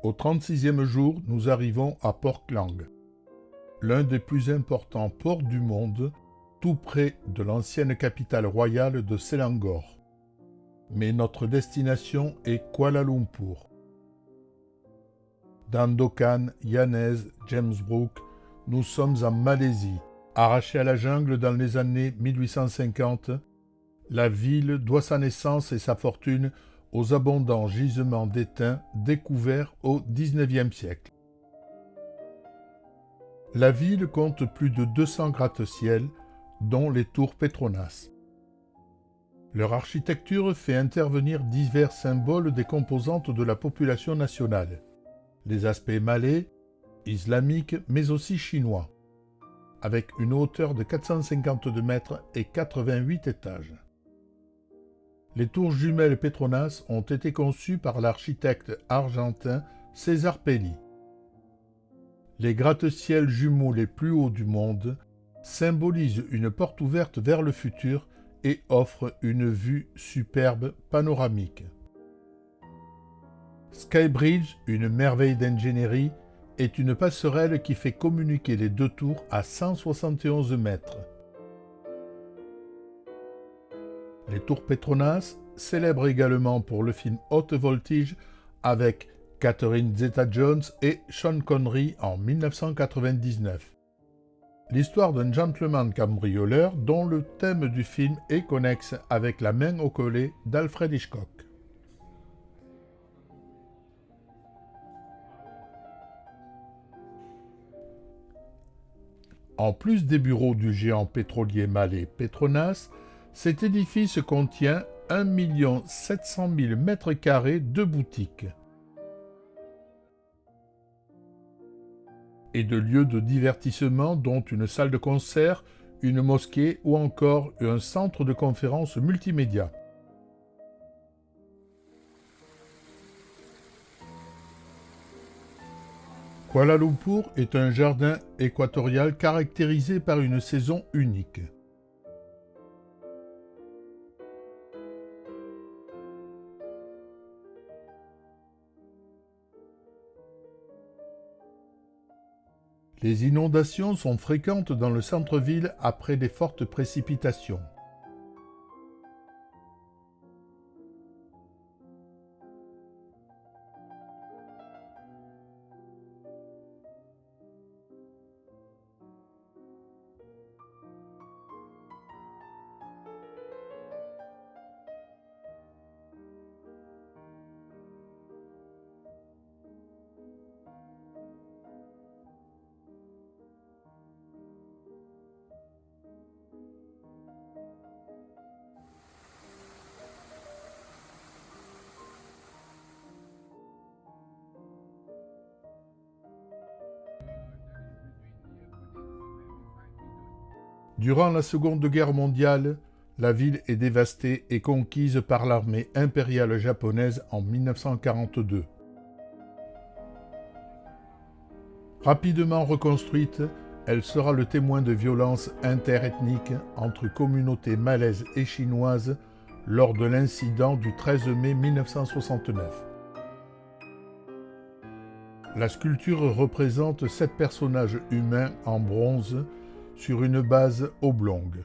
Au 36e jour, nous arrivons à Port Klang, l'un des plus importants ports du monde, tout près de l'ancienne capitale royale de Selangor. Mais notre destination est Kuala Lumpur. D'Andokan, Yanez, James Brook, nous sommes en Malaisie. Arrachée à la jungle dans les années 1850, la ville doit sa naissance et sa fortune aux abondants gisements d'étain découverts au XIXe siècle. La ville compte plus de 200 gratte-ciel, dont les tours Petronas. Leur architecture fait intervenir divers symboles des composantes de la population nationale, les aspects malais, islamiques, mais aussi chinois, avec une hauteur de 452 mètres et 88 étages. Les tours jumelles Petronas ont été conçues par l'architecte argentin César Pelli. Les gratte-ciel jumeaux les plus hauts du monde symbolisent une porte ouverte vers le futur et offrent une vue superbe panoramique. Skybridge, une merveille d'ingénierie, est une passerelle qui fait communiquer les deux tours à 171 mètres. Les tours Petronas, célèbres également pour le film Haute Voltige avec Catherine Zeta-Jones et Sean Connery en 1999. L'histoire d'un gentleman cambrioleur dont le thème du film est connexe avec La main au collet d'Alfred Hitchcock. En plus des bureaux du géant pétrolier malais Petronas, cet édifice contient 1 700 000 m² de boutiques et de lieux de divertissement dont une salle de concert, une mosquée ou encore un centre de conférences multimédia. Kuala Lumpur est un jardin équatorial caractérisé par une saison unique. Les inondations sont fréquentes dans le centre-ville après les fortes précipitations. Durant la Seconde Guerre mondiale, la ville est dévastée et conquise par l'armée impériale japonaise en 1942. Rapidement reconstruite, elle sera le témoin de violences interethniques entre communautés malaises et chinoises lors de l'incident du 13 mai 1969. La sculpture représente 7 personnages humains en bronze sur une base oblongue.